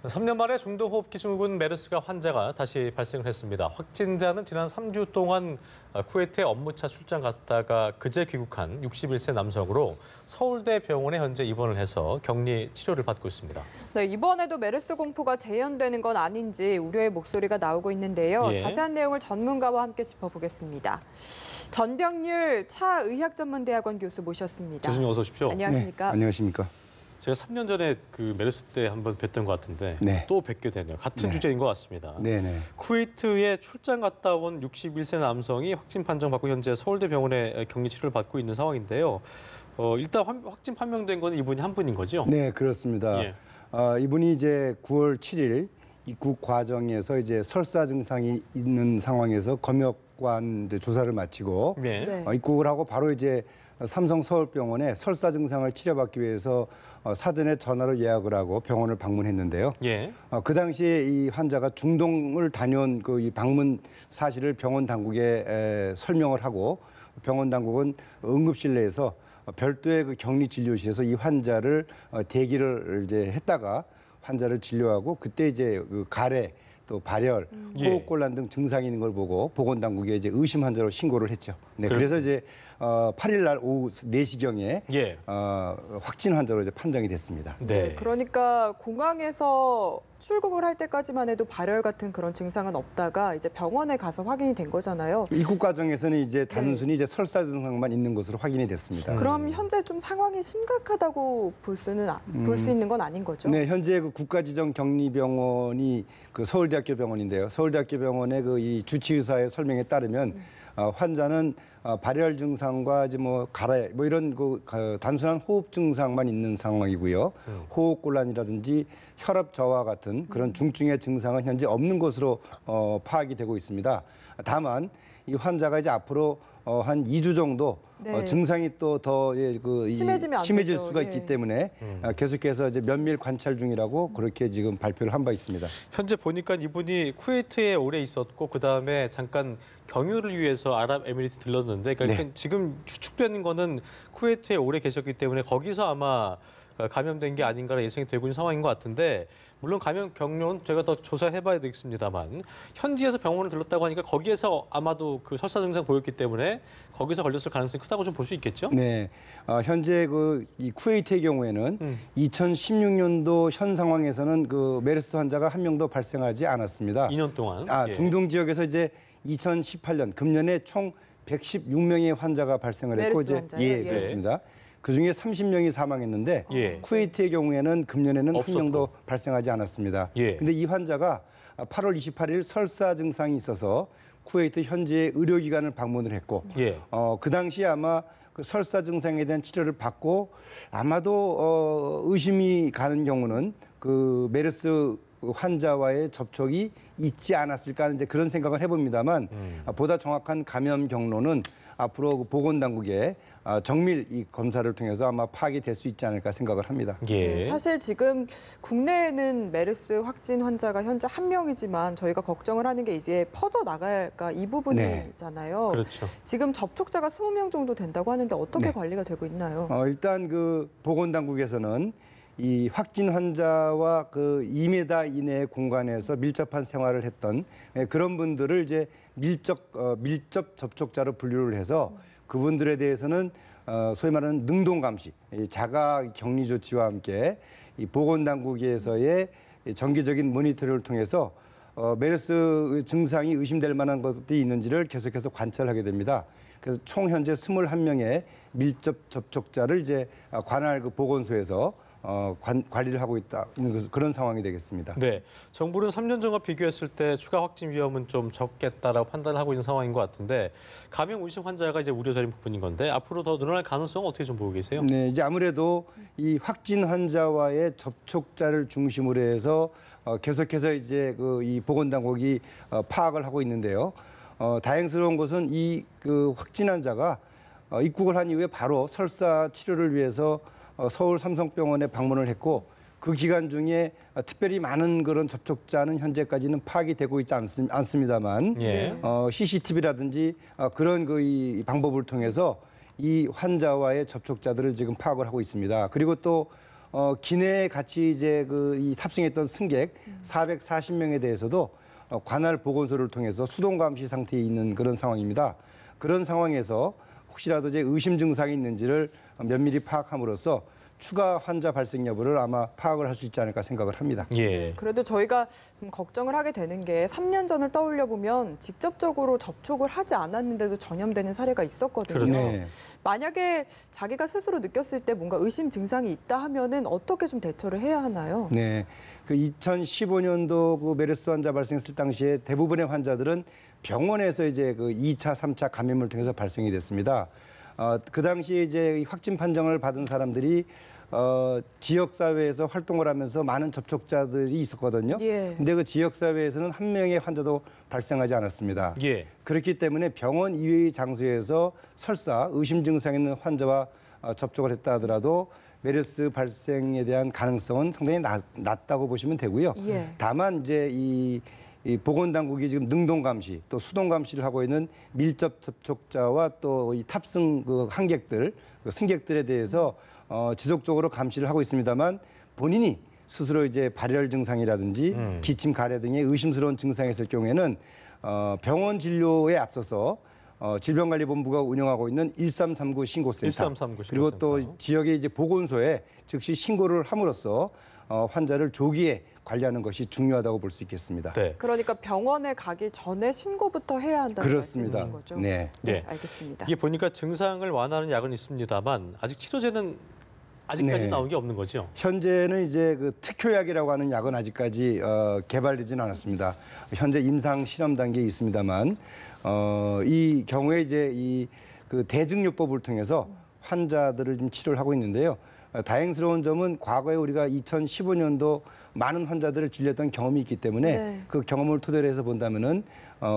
3년 만에 중도호흡기 증후군 메르스가 환자가 다시 발생을 했습니다. 확진자는 지난 3주 동안 쿠웨이트에 업무차 출장 갔다가 그제 귀국한 61세 남성으로 서울대 병원에 현재 입원을 해서 격리 치료를 받고 있습니다. 네, 이번에도 메르스 공포가 재현되는 건 아닌지 우려의 목소리가 나오고 있는데요. 예. 자세한 내용을 전문가와 함께 짚어보겠습니다. 전병률 차의학전문대학원 교수 모셨습니다. 교수님 어서 오십시오. 안녕하십니까? 네, 안녕하십니까? 제가 3년 전에 그 메르스 때 한번 뵀던 것 같은데 네. 또 뵙게 되네요. 같은 네. 주제인 것 같습니다. 네네. 쿠웨이트에 출장 갔다 온 61세 남성이 확진 판정받고 현재 서울대 병원에 격리 치료를 받고 있는 상황인데요. 일단 확진 판명된 건 이분이 한 분인 거죠? 네, 그렇습니다. 예. 이분이 이제 9월 7일 입국 과정에서 이제 설사 증상이 있는 상황에서 검역관 조사를 마치고 네. 네. 입국을 하고 바로 이제 삼성 서울병원에 설사 증상을 치료받기 위해서 사전에 전화로 예약을 하고 병원을 방문했는데요. 예. 그 당시에 이 환자가 중동을 다녀온 그 이 방문 사실을 병원 당국에 설명을 하고 병원 당국은 응급실 내에서 별도의 그 격리 진료실에서 이 환자를 대기를 이제 했다가 환자를 진료하고 그때 이제 그 가래 또 발열, 호흡곤란 등 증상이 있는 걸 보고 보건당국에 이제 의심 환자로 신고를 했죠. 네, 그래서 이제 8일 날 오후 4시경에 예. 확진 환자로 이제 판정이 됐습니다. 네. 그러니까 공항에서 출국을 할 때까지만 해도 발열 같은 그런 증상은 없다가 이제 병원에 가서 확인이 된 거잖아요. 입국 과정에서는 이제 단순히 이제 설사 증상만 있는 것으로 확인이 됐습니다. 그럼 현재 좀 상황이 심각하다고 볼 수 있는 건 아닌 거죠? 네, 현재 그 국가지정 격리병원이 그 서울대학교 병원인데요. 서울대학교 병원의 그 이 주치의사의 설명에 따르면 환자는 발열 증상과 이제 뭐 가래 뭐 이런 그 단순한 호흡 증상만 있는 상황이고요. 호흡곤란이라든지 혈압 저하 같은 그런 중증의 증상은 현재 없는 것으로 파악이 되고 있습니다. 다만 이 환자가 이제 앞으로 한 2주 정도 네. 증상이 또 더 심해지면 안 심해질 되죠. 수가 예. 있기 때문에 계속해서 이제 면밀 관찰 중이라고 그렇게 지금 발표를 한 바 있습니다. 현재 보니까 이분이 쿠웨이트에 오래 있었고 그다음에 잠깐 경유를 위해서 아랍에미리트 들렀는데 그러니까 네. 지금 추측되는 거는 쿠웨이트에 오래 계셨기 때문에 거기서 아마 감염된 게 아닌가라 예상이 되고 있는 상황인 것 같은데 물론 감염 경로는 제가 더 조사해봐야 되겠습니다만 현지에서 병원을 들렀다고 하니까 거기에서 아마도 그 설사 증상 보였기 때문에 거기서 걸렸을 가능성이 크다고 좀 볼 수 있겠죠? 네, 현재 이 쿠웨이트의 경우에는 2016년도 현 상황에서는 그 메르스 환자가 한 명도 발생하지 않았습니다. 2년 동안. 예. 중동 지역에서 이제 2018년 금년에 총 116명의 환자가 발생을 했고 메르스 환자요? 예. 그렇습니다. 그 중에 30명이 사망했는데 예. 쿠웨이트의 경우에는 금년에는 없었고. 한 명도 발생하지 않았습니다. 예. 근데 이 환자가 8월 28일 설사 증상이 있어서 쿠웨이트 현지의 의료기관을 방문을 했고 예. 그 당시에 아마 그 설사 증상에 대한 치료를 받고 아마도 의심이 가는 경우는 그 메르스 환자와의 접촉이 있지 않았을까 하는 이제 그런 생각을 해봅니다만 보다 정확한 감염 경로는 앞으로 그 보건당국에 정밀 이 검사를 통해서 아마 파악이 될 수 있지 않을까 생각을 합니다. 예. 네, 사실 지금 국내에는 메르스 확진 환자가 현재 한 명이지만 저희가 걱정을 하는 게 이제 퍼져 나갈까 이 부분이잖아요. 그렇죠. 지금 접촉자가 20명 정도 된다고 하는데 어떻게 네. 관리가 되고 있나요? 일단 그 보건당국에서는 이 확진 환자와 그 2m 이내의 공간에서 밀접한 생활을 했던 그런 분들을 이제 밀접 접촉자로 분류를 해서 그분들에 대해서는 소위 말하는 능동 감시, 자가 격리 조치와 함께 이 보건당국에서의 정기적인 모니터링을 통해서 메르스 증상이 의심될 만한 것들이 있는지를 계속해서 관찰하게 됩니다. 그래서 총 현재 21명의 밀접 접촉자를 이제 관할 그 보건소에서 관리를 하고 있는 그런 상황이 되겠습니다. 네, 정부는 3년 전과 비교했을 때 추가 확진 위험은 좀 적겠다라고 판단을 하고 있는 상황인 것 같은데 감염 의심 환자가 이제 우려되는 부분인 건데 앞으로 더 늘어날 가능성은 어떻게 좀 보고 계세요? 네, 이제 아무래도 이 확진 환자와의 접촉자를 중심으로 해서 계속해서 이제 이 보건당국이 파악을 하고 있는데요. 다행스러운 것은 이 그 확진 환자가 입국을 한 이후에 바로 설사 치료를 위해서 서울 삼성병원에 방문을 했고 그 기간 중에 특별히 많은 그런 접촉자는 현재까지는 파악이 되고 있지 않습니다만 예. CCTV라든지 그런 이 방법을 통해서 이 환자와의 접촉자들을 지금 파악을 하고 있습니다. 그리고 또 기내에 같이 이제 이 탑승했던 승객 440명에 대해서도 관할 보건소를 통해서 수동 감시 상태에 있는 그런 상황입니다. 그런 상황에서 혹시라도 이제 의심 증상이 있는지를 면밀히 파악함으로써 추가 환자 발생 여부를 아마 파악을 할 수 있지 않을까 생각을 합니다. 예. 그래도 저희가 좀 걱정을 하게 되는 게 3년 전을 떠올려 보면 직접적으로 접촉을 하지 않았는데도 전염되는 사례가 있었거든요. 그렇죠. 네. 만약에 자기가 스스로 느꼈을 때 뭔가 의심 증상이 있다 하면은 어떻게 좀 대처를 해야 하나요? 네. 그 2015년도 그 메르스 환자 발생했을 당시에 대부분의 환자들은 병원에서 이제 그 2차, 3차 감염을 통해서 발생이 됐습니다. 그 당시에 이제 확진 판정을 받은 사람들이 지역 사회에서 활동을 하면서 많은 접촉자들이 있었거든요. 예. 근데 그 지역 사회에서는 한 명의 환자도 발생하지 않았습니다. 예. 그렇기 때문에 병원 이외의 장소에서 설사 의심 증상 있는 환자와 접촉을 했다 하더라도 메르스 발생에 대한 가능성은 상당히 낮다고 보시면 되고요. 예. 다만 이제 이 보건당국이 지금 능동 감시 또 수동 감시를 하고 있는 밀접 접촉자와 또 이 탑승 그 항객들, 그 승객들에 대해서 지속적으로 감시를 하고 있습니다만 본인이 스스로 이제 발열 증상이라든지 기침, 가래 등의 의심스러운 증상이 있을 경우에는 병원 진료에 앞서서 질병관리본부가 운영하고 있는 1339 신고센터 1339 그리고 신고센터. 또 지역의 이제 보건소에 즉시 신고를 함으로써 환자를 조기에 관리하는 것이 중요하다고 볼 수 있겠습니다. 네. 그러니까 병원에 가기 전에 신고부터 해야 한다는 그렇습니다. 말씀이신 거죠? 네. 네, 네. 알겠습니다. 이게 보니까 증상을 완화하는 약은 있습니다만 아직 치료제는 아직까지 네. 나온 게 없는 거죠. 현재는 이제 그 특효약이라고 하는 약은 아직까지 개발되지는 않았습니다. 현재 임상 실험 단계에 있습니다만 이 경우에 이제 이 그 대증요법을 통해서 환자들을 좀 치료를 하고 있는데요. 다행스러운 점은 과거에 우리가 2015년도 많은 환자들을 진료했던 경험이 있기 때문에 네. 그 경험을 토대로 해서 본다면은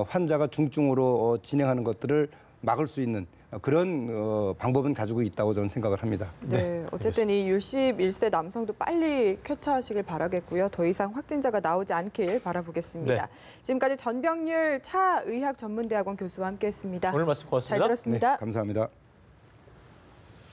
환자가 중증으로 진행하는 것들을 막을 수 있는 그런 방법은 가지고 있다고 저는 생각을 합니다. 네, 어쨌든 이 61세 남성도 빨리 쾌차하시길 바라겠고요. 더 이상 확진자가 나오지 않길 바라보겠습니다. 네. 지금까지 전병률 차의학전문대학원 교수와 함께했습니다. 오늘 말씀 고맙습니다. 잘 들었습니다. 네, 감사합니다.